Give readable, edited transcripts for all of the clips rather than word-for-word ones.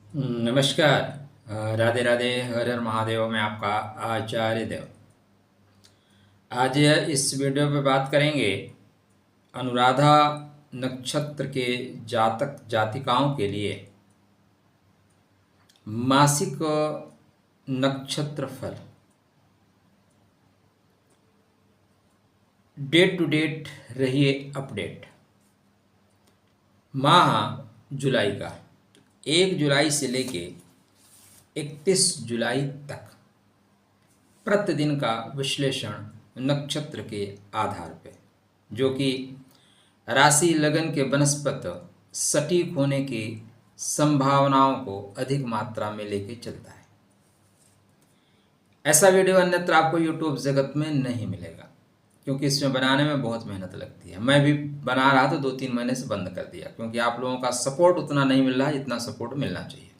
नमस्कार। राधे राधे, हर हर महादेव। मैं आपका आचार्य देव। आज इस वीडियो पे बात करेंगे अनुराधा नक्षत्र के जातक जातिकाओं के लिए मासिक नक्षत्र फल, डेट टू डेट रहिए अपडेट। माह जुलाई का 1 जुलाई से लेके 31 जुलाई तक प्रतिदिन का विश्लेषण नक्षत्र के आधार पे, जो कि राशि लगन के बनस्पत सटीक होने की संभावनाओं को अधिक मात्रा में लेके चलता है। ऐसा वीडियो अन्यत्र आपको यूट्यूब जगत में नहीं मिलेगा, क्योंकि इसमें बनाने में बहुत मेहनत लगती है। मैं भी बना रहा था, 2-3 महीने से बंद कर दिया, क्योंकि आप लोगों का सपोर्ट उतना नहीं मिल रहा है जितना सपोर्ट मिलना चाहिए।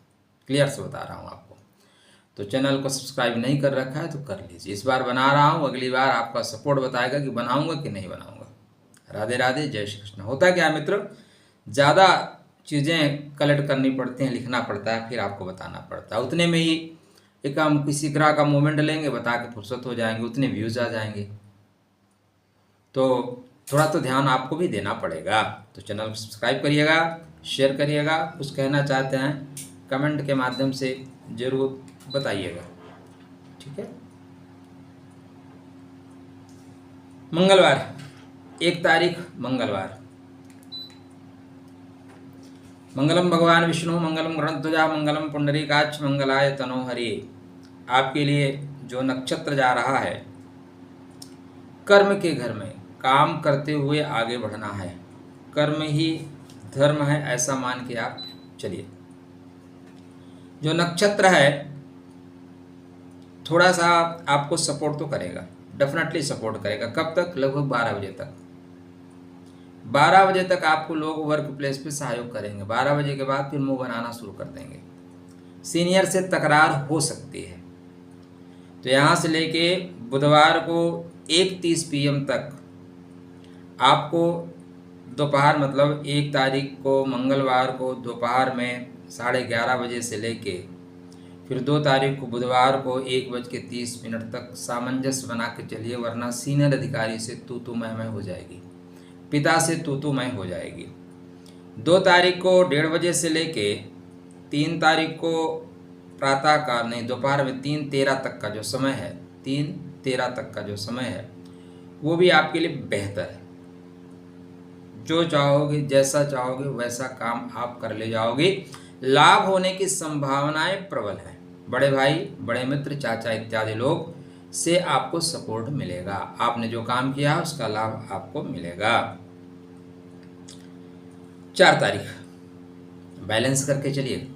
क्लियर से बता रहा हूँ आपको। तो चैनल को सब्सक्राइब नहीं कर रखा है तो कर लीजिए। इस बार बना रहा हूँ, अगली बार आपका सपोर्ट बताएगा कि बनाऊंगा कि नहीं बनाऊंगा। राधे राधे, जय श्री कृष्ण। होता क्या है मित्र, ज़्यादा चीज़ें कलेक्ट करनी पड़ती हैं, लिखना पड़ता है, फिर आपको बताना पड़ता है। उतने में ही एक हम किसी ग्रह का मूवमेंट लेंगे, बता के फुर्सत हो जाएंगे, उतने व्यूज़ आ जाएंगे। तो थोड़ा तो ध्यान आपको भी देना पड़ेगा। तो चैनल को सब्सक्राइब करिएगा, शेयर करिएगा। कुछ कहना चाहते हैं कमेंट के माध्यम से ज़रूर बताइएगा, ठीक है। मंगलवार 1 तारीख मंगलवार। मंगलम भगवान विष्णु, मंगलम गणध्वजा, मंगलम पुंडरीकाक्ष, मंगलाय तनोहरि। आपके लिए जो नक्षत्र जा रहा है, कर्म के घर में काम करते हुए आगे बढ़ना है। कर्म ही धर्म है, ऐसा मान के आप चलिए। जो नक्षत्र है थोड़ा सा आपको सपोर्ट तो करेगा, डेफिनेटली सपोर्ट करेगा। कब तक? लगभग 12 बजे तक। 12 बजे तक आपको लोग वर्क प्लेस पे सहयोग करेंगे। 12 बजे के बाद फिर मुंह बनाना शुरू कर देंगे। सीनियर से तकरार हो सकती है। तो यहाँ से लेके बुधवार को 1:30 PM तक आपको दोपहर, मतलब 1 तारीख को मंगलवार को दोपहर में 11:30 बजे से लेके फिर 2 तारीख को बुधवार को 1:30 तक सामंजस्य बना के चलिए, वरना सीनियर अधिकारी से तू मैं हो जाएगी, पिता से तू मैं हो जाएगी। 2 तारीख को 1:30 बजे से लेके 3 तारीख को प्रातःकाल नहीं, दोपहर में 3:13 तक का जो समय है, 3:13 तक का जो समय है वो भी आपके लिए बेहतर है। जो चाहोगे, जैसा चाहोगे वैसा काम आप कर ले जाओगे। लाभ होने की संभावनाएं प्रबल हैं। बड़े भाई, बड़े मित्र, चाचा इत्यादि लोग से आपको सपोर्ट मिलेगा। आपने जो काम किया है उसका लाभ आपको मिलेगा। 4 तारीख बैलेंस करके चलिए।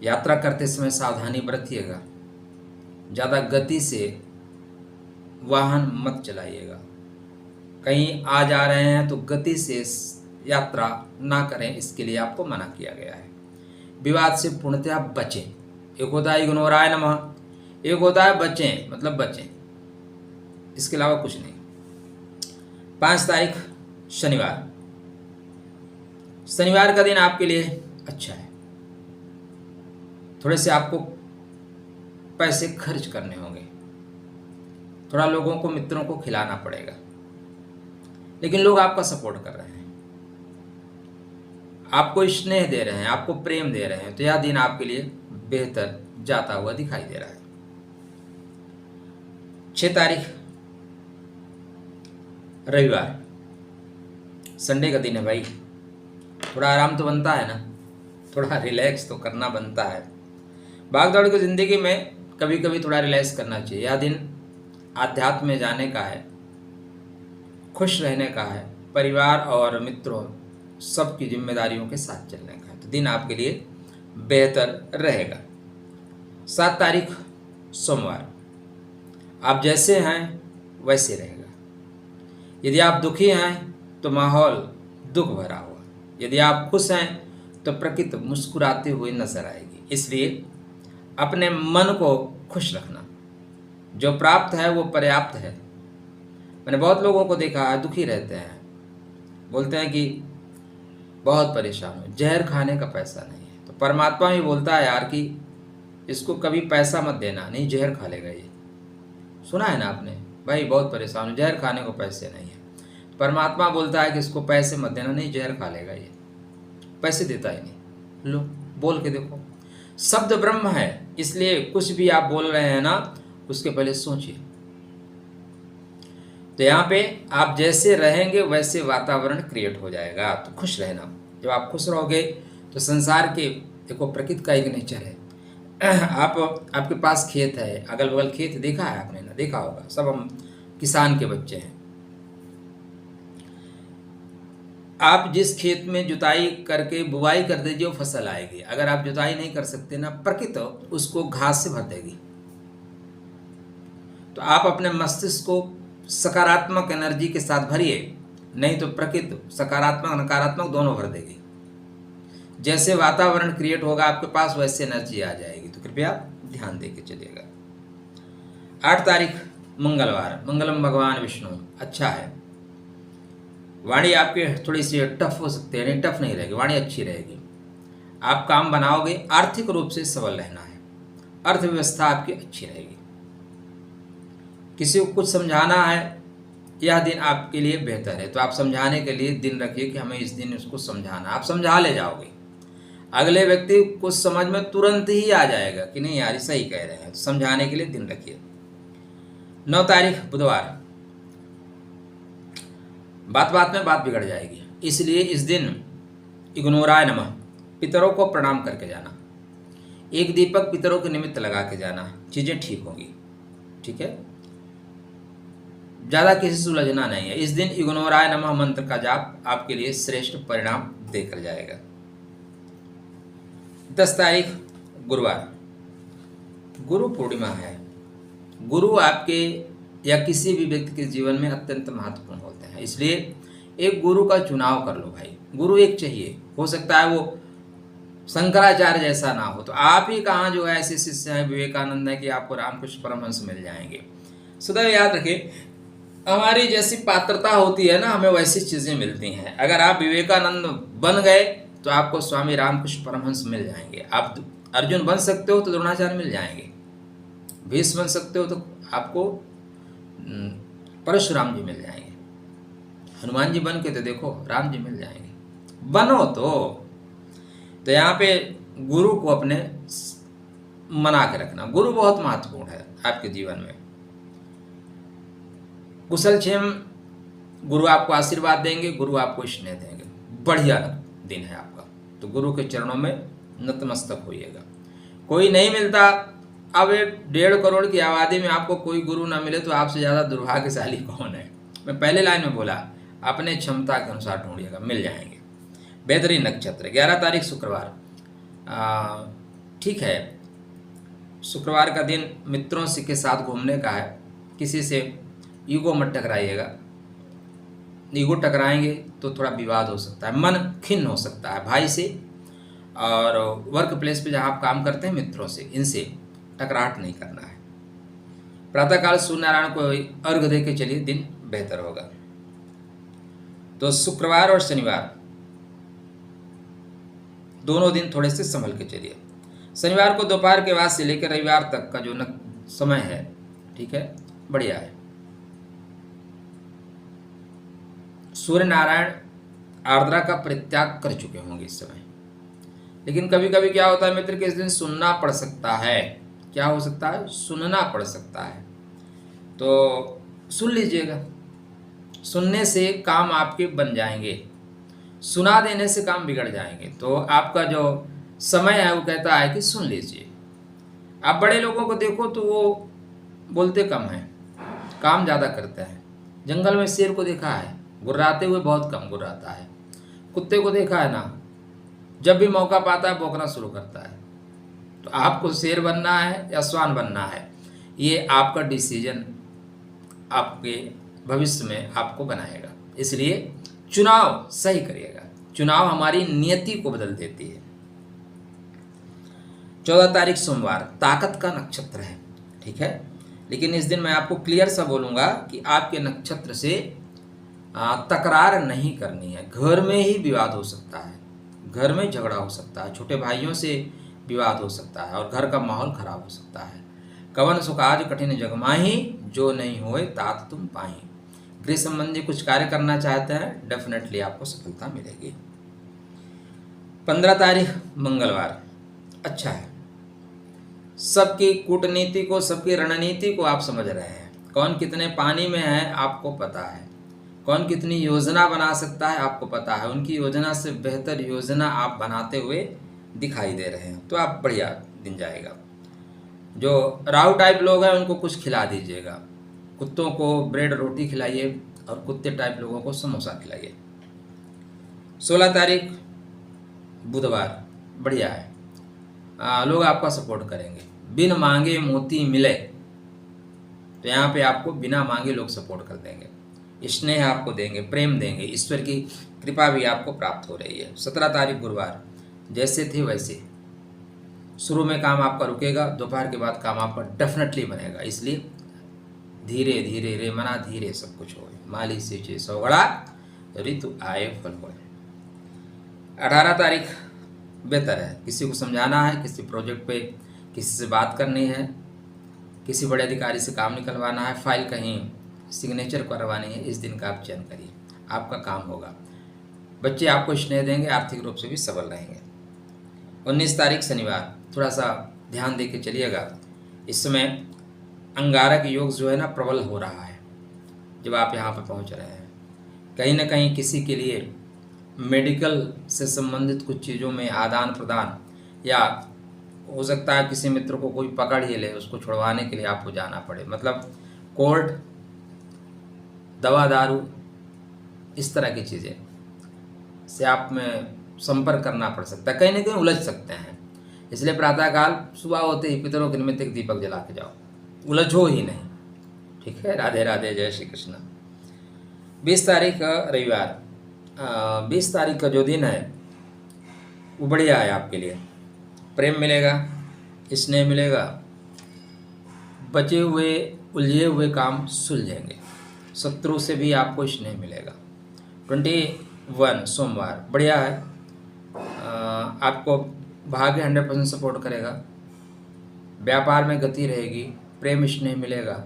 यात्रा करते समय सावधानी बरतिएगा। ज़्यादा गति से वाहन मत चलाइएगा। कहीं आ जा रहे हैं तो गति से यात्रा ना करें, इसके लिए आपको मना किया गया है। विवाद से पूर्णतः बचें। एक होता है इग्नोराय नमः, एक होता है बचें, मतलब बचें, इसके अलावा कुछ नहीं। 5 तारीख शनिवार। शनिवार का दिन आपके लिए अच्छा है। थोड़े से आपको पैसे खर्च करने होंगे, थोड़ा लोगों को, मित्रों को खिलाना पड़ेगा, लेकिन लोग आपका सपोर्ट कर रहे हैं, आपको स्नेह दे रहे हैं, आपको प्रेम दे रहे हैं। तो यह दिन आपके लिए बेहतर जाता हुआ दिखाई दे रहा है। 6 तारीख रविवार, संडे का दिन है भाई। थोड़ा आराम तो बनता है ना, थोड़ा रिलैक्स तो करना बनता है। भाग दौड़ की ज़िंदगी में कभी कभी थोड़ा रिलैक्स करना चाहिए। यह दिन आध्यात्म में जाने का है, खुश रहने का है, परिवार और मित्रों सबकी जिम्मेदारियों के साथ चलने का है। तो दिन आपके लिए बेहतर रहेगा। 7 तारीख सोमवार। आप जैसे हैं वैसे रहेगा। यदि आप दुखी हैं तो माहौल दुख भरा हुआ, यदि आप खुश हैं तो प्रकृति मुस्कुराते हुए नजर आएगी। इसलिए अपने मन को खुश रखना। जो प्राप्त है वो पर्याप्त है। मैंने बहुत लोगों को देखा है दुखी रहते हैं, बोलते हैं कि बहुत परेशान हूँ, जहर खाने का पैसा नहीं है। तो परमात्मा भी बोलता है यार कि इसको कभी पैसा मत देना, नहीं जहर खा लेगा ये। सुना है ना आपने, भाई बहुत परेशान हूँ, जहर खाने को पैसे नहीं है। परमात्मा बोलता है कि इसको पैसे मत देना, नहीं जहर खा लेगा ये, पैसे देता ही नहीं। लो बोल के देखो, शब्द ब्रह्म है, इसलिए कुछ भी आप बोल रहे हैं ना उसके पहले सोचिए। तो यहाँ पे आप जैसे रहेंगे वैसे वातावरण क्रिएट हो जाएगा। तो खुश रहना, जब आप खुश रहोगे तो संसार के, देखो प्रकृति का एक नेचर है। आपके पास खेत है, अगल बगल खेत देखा है आपने ना, देखा होगा, सब हम किसान के बच्चे हैं। आप जिस खेत में जुताई करके बुवाई कर दीजिए वो फसल आएगी। अगर आप जुताई नहीं कर सकते ना, प्रकृति उसको घास से भर देगी। तो आप अपने मस्तिष्क को सकारात्मक एनर्जी के साथ भरिए, नहीं तो प्रकृति सकारात्मक नकारात्मक दोनों भर देगी। जैसे वातावरण क्रिएट होगा आपके पास वैसे एनर्जी आ जाएगी। तो कृपया ध्यान देके चलिएगा। 8 तारीख मंगलवार, मंगलम भगवान विष्णु, अच्छा है। वाणी आपकी थोड़ी सी टफ हो सकती है, नहीं टफ नहीं रहेगी, वाणी अच्छी रहेगी। आप काम बनाओगे, आर्थिक रूप से सबल रहना है, अर्थव्यवस्था आपकी अच्छी रहेगी। किसी को कुछ समझाना है, यह दिन आपके लिए बेहतर है। तो आप समझाने के लिए दिन रखिए कि हमें इस दिन उसको समझाना, आप समझा ले जाओगे, अगले व्यक्ति कुछ समझ में तुरंत ही आ जाएगा कि नहीं यार सही कह रहे हैं। तो समझाने के लिए दिन रखिए। 9 तारीख बुधवार, बात बात में बात बिगड़ जाएगी, इसलिए इस दिन इग्नोराय नमः, पितरों को प्रणाम करके जाना, एक दीपक पितरों के निमित्त लगा के जाना, चीज़ें ठीक होंगी। ठीक है, ज़्यादा किसी से उलझना नहीं है। इस दिन इग्नोराय नमः मंत्र का जाप आपके लिए श्रेष्ठ परिणाम देकर जाएगा। 10 तारीख गुरुवार, गुरु पूर्णिमा है। गुरु आपके या किसी भी व्यक्ति के जीवन में अत्यंत महत्वपूर्ण होते हैं, इसलिए एक गुरु का चुनाव कर लो भाई। गुरु एक चाहिए, हो सकता है वो शंकराचार्य जैसा ना हो, तो आप ही कहाँ जो है ऐसे शिष्य हैं विवेकानंद है कि आपको रामकृष्ण परमहंस मिल जाएंगे। सदैव याद रखें, हमारी जैसी पात्रता होती है ना, हमें वैसी चीज़ें मिलती हैं। अगर आप विवेकानंद बन गए तो आपको स्वामी रामकृष्ण परमहंस मिल जाएंगे। आप अर्जुन बन सकते हो तो द्रोणाचार्य मिल जाएंगे। भीष्म बन सकते हो तो आपको परशुराम जी मिल जाएंगे। हनुमान जी बन के तो देखो राम जी मिल जाएंगे, बनो तो यहाँ पे गुरु को अपने मना के रखना। गुरु बहुत महत्वपूर्ण है आपके जीवन में। कुशल क्षेम, गुरु आपको आशीर्वाद देंगे, गुरु आपको स्नेह देंगे। बढ़िया दिन है आपका, तो गुरु के चरणों में नतमस्तक होइएगा। कोई नहीं मिलता, अब 1.5 करोड़ की आबादी में आपको कोई गुरु ना मिले तो आपसे ज़्यादा दुर्भाग्यशाली कौन है। मैं पहले लाइन में बोला, अपने क्षमता के अनुसार ढूंढिएगा, मिल जाएंगे। बेहतरीन नक्षत्र 11 तारीख शुक्रवार, ठीक है। शुक्रवार का दिन मित्रों से के साथ घूमने का है। किसी से ईगो मत टकराइएगा, ईगो टकराएंगे तो थोड़ा विवाद हो सकता है, मन खिन्न हो सकता है भाई से, और वर्क प्लेस पे जहाँ आप काम करते हैं मित्रों से, इनसे टकराहट नहीं करना है। प्रातःकाल सूर्य नारायण को अर्घ दे के चलिए, दिन बेहतर होगा। तो शुक्रवार और शनिवार दोनों दिन थोड़े से संभल के चलिए। शनिवार को दोपहर के बाद से लेकर रविवार तक का जो समय है, ठीक है, बढ़िया है। सूर्य नारायण आर्द्रा का परित्याग कर चुके होंगे इस समय, लेकिन कभी कभी क्या होता है मित्र कि इस दिन सुनना पड़ सकता है। क्या हो सकता है? सुनना पड़ सकता है, तो सुन लीजिएगा। सुनने से काम आपके बन जाएंगे, सुना देने से काम बिगड़ जाएंगे। तो आपका जो समय है वो कहता है कि सुन लीजिए। आप बड़े लोगों को देखो तो वो बोलते कम हैं, काम ज़्यादा करते हैं। जंगल में शेर को देखा है, गुर्राते हुए बहुत कम गुर्राता है। कुत्ते को देखा है ना, जब भी मौका पाता है भौंकना शुरू करता है। तो आपको शेर बनना है या श्वान बनना है, ये आपका डिसीजन आपके भविष्य में आपको बनाएगा। इसलिए चुनाव सही करिएगा। चुनाव हमारी नियति को बदल देती है। 14 तारीख सोमवार, ताकत का नक्षत्र है, ठीक है। लेकिन इस दिन मैं आपको क्लियर सा बोलूँगा कि आपके नक्षत्र से तकरार नहीं करनी है। घर में ही विवाद हो सकता है, घर में झगड़ा हो सकता है, छोटे भाइयों से विवाद हो सकता है और घर का माहौल खराब हो सकता है। कवन सुख आज कठिन जग माही, जो नहीं होए तात तुम पाही। गृह संबंधी कुछ कार्य करना चाहते हैं, डेफिनेटली आपको सफलता मिलेगी। 15 तारीख मंगलवार अच्छा है। सबकी कूटनीति को, सबकी रणनीति को आप समझ रहे हैं। कौन कितने पानी में है आपको पता है, कौन कितनी योजना बना सकता है आपको पता है। उनकी योजना से बेहतर योजना आप बनाते हुए दिखाई दे रहे हैं, तो आप बढ़िया दिन जाएगा। जो राहु टाइप लोग हैं उनको कुछ खिला दीजिएगा, कुत्तों को ब्रेड रोटी खिलाइए और कुत्ते टाइप लोगों को समोसा खिलाइए। 16 तारीख बुधवार बढ़िया है। लोग आपका सपोर्ट करेंगे। बिन मांगे मोती मिले, तो यहाँ पे आपको बिना मांगे लोग सपोर्ट कर देंगे, स्नेह आपको देंगे, प्रेम देंगे, ईश्वर की कृपा भी आपको प्राप्त हो रही है। 17 तारीख गुरुवार जैसे थे वैसे। शुरू में काम आपका रुकेगा, दोपहर के बाद काम आपका डेफिनेटली बनेगा। इसलिए धीरे धीरे रे मना धीरे सब कुछ हो। माली सींचे सौगड़ा ऋतु आए फल हो। 18 तारीख बेहतर है। किसी को समझाना है, किसी प्रोजेक्ट पे किसी से बात करनी है, किसी बड़े अधिकारी से काम निकलवाना है, फाइल कहीं सिग्नेचर करवानी है, इस दिन का आप चयन करिए, आपका काम होगा। बच्चे आपको स्नेह देंगे, आर्थिक रूप से भी सबल रहेंगे। 19 तारीख शनिवार थोड़ा सा ध्यान दे के चलिएगा। इस समय अंगारक योग जो है ना प्रबल हो रहा है। जब आप यहाँ पर पहुँच रहे हैं, कहीं ना कहीं किसी के लिए मेडिकल से संबंधित कुछ चीज़ों में आदान प्रदान, या हो सकता है किसी मित्र को कोई पकड़ ही ले, उसको छुड़वाने के लिए आपको जाना पड़े। मतलब कोर्ट, दवा दारू, इस तरह की चीज़ें से आप में संपर्क करना पड़ सकता है, कहीं ना कहीं उलझ सकते हैं। इसलिए प्रातःकाल सुबह होते ही पितरों के निमित्त एक दीपक जला के जाओ, उलझो ही नहीं। ठीक है, राधे राधे, जय श्री कृष्ण। 20 तारीख रविवार, 20 तारीख का जो दिन है वो बढ़िया है आपके लिए। प्रेम मिलेगा, स्नेह मिलेगा, बचे हुए उलझे हुए काम सुलझेंगे, शत्रु से भी आपको स्नेह मिलेगा। 21 सोमवार बढ़िया है। आपको भाग्य 100% सपोर्ट करेगा, व्यापार में गति रहेगी, प्रेम स्नेह मिलेगा,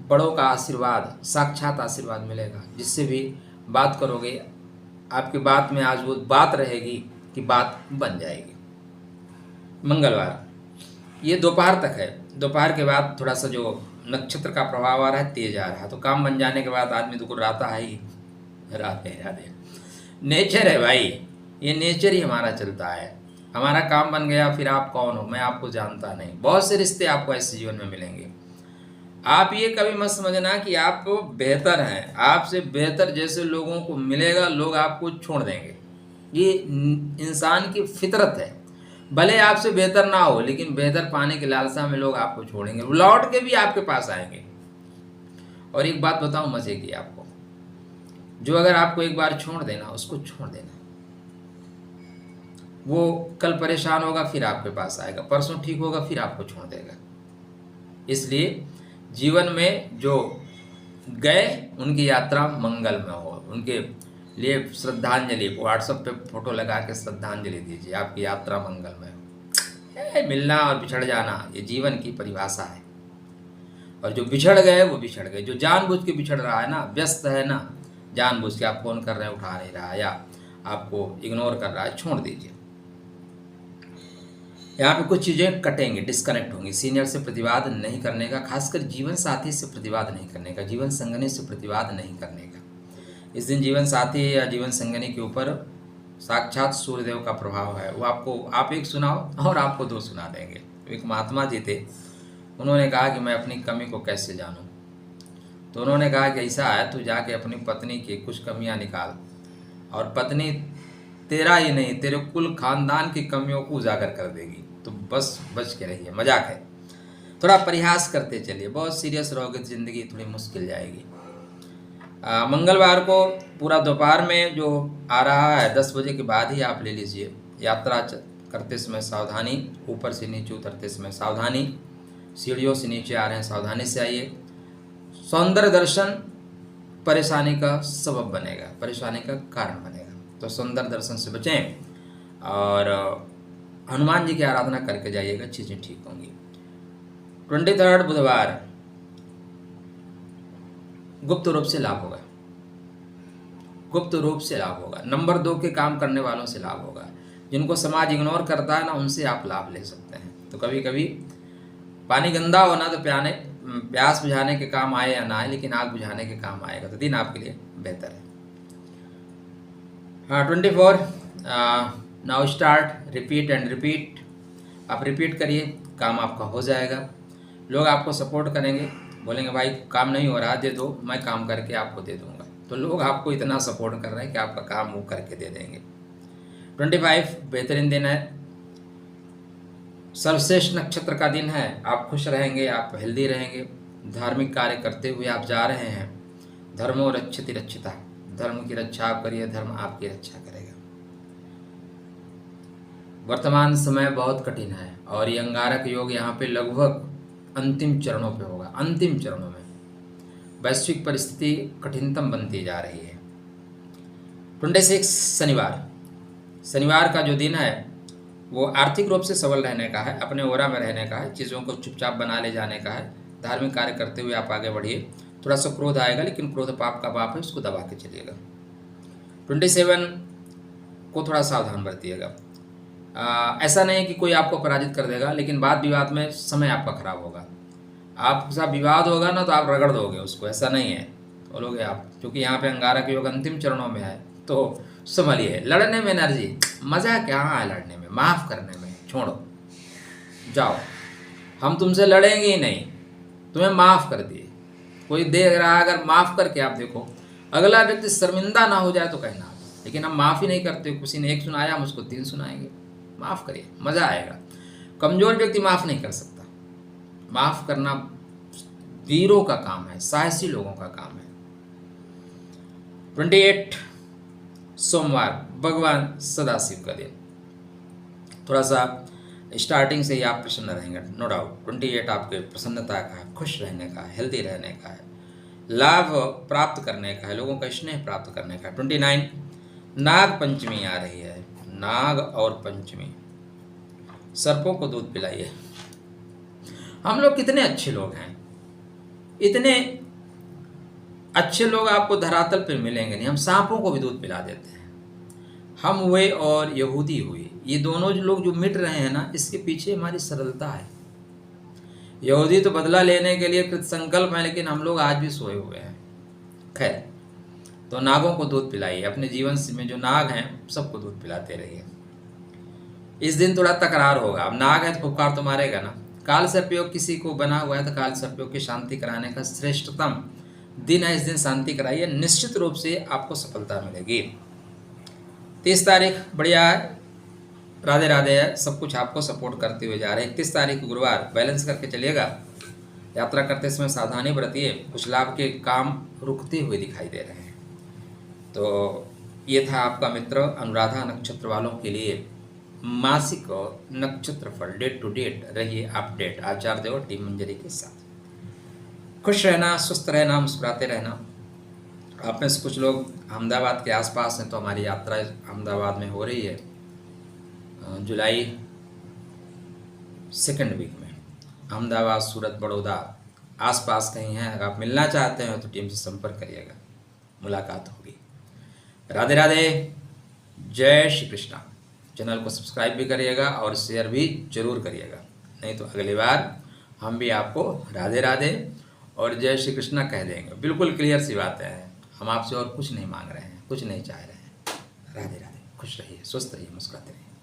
बड़ों का आशीर्वाद, साक्षात आशीर्वाद मिलेगा। जिससे भी बात करोगे आपकी बात में आज वो बात रहेगी कि बात बन जाएगी। मंगलवार ये दोपहर तक है, दोपहर के बाद थोड़ा सा जो नक्षत्र का प्रभाव आ रहा है तेज आ रहा है, तो काम बन जाने के बाद आदमी तो गुर्राता है ही। राधे राधे, नेचर है भाई, ये नेचर ही हमारा चलता है। हमारा काम बन गया, फिर आप कौन हो, मैं आपको जानता नहीं। बहुत से रिश्ते आपको ऐसे जीवन में मिलेंगे। आप ये कभी मत समझना कि आप बेहतर हैं, आपसे बेहतर जैसे लोगों को मिलेगा लोग आपको छोड़ देंगे। ये इंसान की फितरत है। भले आपसे बेहतर ना हो, लेकिन बेहतर पाने की लालसा में लोग आपको छोड़ेंगे, लौट के भी आपके पास आएंगे। और एक बात बताऊं मजे की आपको, जो अगर आपको एक बार छोड़ देना, उसको छोड़ देना। वो कल परेशान होगा फिर आपके पास आएगा, परसों ठीक होगा फिर आपको छोड़ देगा। इसलिए जीवन में जो गए उनकी यात्रा मंगल में हो, उनके लिए श्रद्धांजलि व्हाट्सएप पे फोटो लगा के श्रद्धांजलि दीजिए, आपकी यात्रा मंगल में हो। मिलना और बिछड़ जाना ये जीवन की परिभाषा है। और जो बिछड़ गए वो बिछड़ गए। जो जानबूझ के बिछड़ रहा है ना, व्यस्त है ना, जानबूझ के आप फोन कर रहे हैं उठा नहीं रहा, या आपको इग्नोर कर रहा है, छोड़ दीजिए। यहाँ पे कुछ चीज़ें कटेंगी, डिस्कनेक्ट होंगी। सीनियर से प्रतिवाद नहीं करने का, खासकर जीवन साथी से प्रतिवाद नहीं करने का, जीवन संगनी से प्रतिवाद नहीं करने का। इस दिन जीवन साथी या जीवन संगनी के ऊपर साक्षात सूर्यदेव का प्रभाव है। वो आपको, आप एक सुनाओ और आपको दो सुना देंगे। एक महात्मा जी थे, उन्होंने कहा कि मैं अपनी कमी को कैसे जानूं। तो उन्होंने कहा कि ऐसा है, तू जाके अपनी पत्नी की कुछ कमियां निकाल, और पत्नी तेरा ही नहीं तेरे कुल खानदान की कमियों को उजागर कर देगी। तो बस बच के रहिए, मजाक है, थोड़ा परिहास करते चलिए। बहुत सीरियस रहोगे तो जिंदगी थोड़ी मुश्किल जाएगी। मंगलवार को पूरा दोपहर में जो आ रहा है 10 बजे के बाद ही आप ले लीजिए। यात्रा करते समय सावधानी, ऊपर से नीचे उतरते समय सावधानी, सीढ़ियों से नीचे आ रहे हैं सावधानी से आइए। सौंदर्य दर्शन परेशानी का सबब बनेगा, परेशानी का कारण बनेगा। तो सुंदर दर्शन से बचें और हनुमान जी की आराधना करके जाइएगा, चीज़ें ठीक होंगी। 23 बुधवार गुप्त रूप से लाभ होगा, गुप्त रूप से लाभ होगा। नंबर 2 के काम करने वालों से लाभ होगा। जिनको समाज इग्नोर करता है ना, उनसे आप लाभ ले सकते हैं। तो कभी कभी पानी गंदा होना तो प्यास बुझाने के काम आए या ना आए, लेकिन आग बुझाने के काम आएगा। तो दिन आपके लिए बेहतर है। हाँ, 24 now start repeat and repeat. आप रिपीट करिए, काम आपका हो जाएगा। लोग आपको सपोर्ट करेंगे, बोलेंगे भाई काम नहीं हो रहा, दे दो, मैं काम करके आपको दे दूंगा। तो लोग आपको इतना सपोर्ट कर रहे हैं कि आपका काम वो करके दे देंगे। 25 बेहतरीन दिन है, सर्वश्रेष्ठ नक्षत्र का दिन है। आप खुश रहेंगे, आप हेल्दी रहेंगे। धार्मिक कार्य करते हुए आप जा रहे हैं। धर्मो रक्षति रक्षिता, धर्म की रक्षा आप करिए, धर्म आपकी रक्षा करेगा। वर्तमान समय बहुत कठिन है और ये अंगारक योग यहाँ पे लगभग अंतिम चरणों पे होगा। अंतिम चरणों में वैश्विक परिस्थिति कठिनतम बनती जा रही है। 26 शनिवार का जो दिन है वो आर्थिक रूप से सबल रहने का है, अपने ओरा में रहने का है, चीज़ों को चुपचाप बना ले जाने का है। धार्मिक कार्य करते हुए आप आगे बढ़िए। थोड़ा सा क्रोध आएगा, लेकिन क्रोध पाप का पाप है, उसको दबा के चलिएगा। 27 को थोड़ा सावधान बरतिएगा। ऐसा नहीं है कि कोई आपको पराजित कर देगा, लेकिन वाद विवाद में समय आपका खराब होगा। आपके साथ विवाद होगा ना तो आप रगड़ दोगे उसको, ऐसा नहीं है, बोलोगे आप। क्योंकि यहाँ पे अंगारक योग अंतिम चरणों में है, तो संभलिए। लड़ने में एनर्जी, मजा क्या है लड़ने में, माफ़ करने में छोड़ो, जाओ। हम तुमसे लड़ेंगे ही नहीं, तुम्हें माफ़ कर दिए। कोई देख रहा है, अगर माफ़ करके आप देखो, अगला व्यक्ति शर्मिंदा ना हो जाए तो कहना, लेकिन हम माफ़ ही नहीं करते। किसी ने 1 सुनाया, हम उसको 3 सुनाएंगे। माफ़ करिए, मज़ा आएगा। कमज़ोर व्यक्ति माफ़ नहीं कर सकता। माफ़ करना वीरों का काम है, साहसी लोगों का काम है। 28 सोमवार भगवान सदाशिव का दिन। थोड़ा सा स्टार्टिंग से ही आप प्रसन्न रहेंगे, नो डाउट। 28 आपके प्रसन्नता का है, खुश रहने का है, हेल्दी रहने का है, लाभ प्राप्त करने का है, लोगों का स्नेह प्राप्त करने का है। 29 नाग पंचमी आ रही है। नाग और पंचमी, सर्पों को दूध पिलाइए। हम लोग कितने अच्छे लोग हैं, इतने अच्छे लोग आपको धरातल पर मिलेंगे नहीं। हम सांपों को भी दूध पिला देते हैं। हम हुए और यहूदी हुए, ये दोनों जो लोग जो मिट रहे हैं ना, इसके पीछे हमारी सरलता है। यहूदी तो बदला लेने के लिए कृत संकल्प है, लेकिन हम लोग आज भी सोए हुए हैं। खैर, तो नागों को दूध पिलाइए। अपने जीवन में जो नाग हैं सबको दूध पिलाते रहिए। इस दिन थोड़ा तकरार होगा। अब नाग है तो फुफकार तो मारेगा ना। काल सर्पयोग किसी को बना हुआ है तो काल सर्पयोग की शांति कराने का श्रेष्ठतम दिन है। इस दिन शांति कराइए, निश्चित रूप से आपको सफलता मिलेगी। 30 तारीख बढ़िया है, राधे राधे है, सब कुछ आपको सपोर्ट करते हुए जा रहे हैं। 31 तारीख गुरुवार बैलेंस करके चलिएगा। यात्रा करते समय सावधानी बरतिए, कुछ लाभ के काम रुकते हुए दिखाई दे रहे हैं। तो ये था आपका मित्र अनुराधा नक्षत्र वालों के लिए मासिक नक्षत्र फल डेट टू डेट। रहिए अपडेट आचार्य देव टीम मंजरी के साथ। खुश रहना, स्वस्थ रहना, मुस्कुराते रहना। आप में से कुछ लोग अहमदाबाद के आसपास हैं, तो हमारी यात्रा अहमदाबाद में हो रही है जुलाई 2nd वीक में। अहमदाबाद, सूरत, बड़ौदा आसपास कहीं हैं, अगर आप मिलना चाहते हैं तो टीम से संपर्क करिएगा, मुलाकात होगी। राधे राधे, जय श्री कृष्णा। चैनल को सब्सक्राइब भी करिएगा और शेयर भी जरूर करिएगा, नहीं तो अगली बार हम भी आपको राधे राधे और जय श्री कृष्णा कह देंगे। बिल्कुल क्लियर सी बात है, हम आपसे और कुछ नहीं मांग रहे हैं, कुछ नहीं चाह रहे हैं। राधे राधे, खुश रहिए, स्वस्थ रहिए, मुस्कुराते रहिए।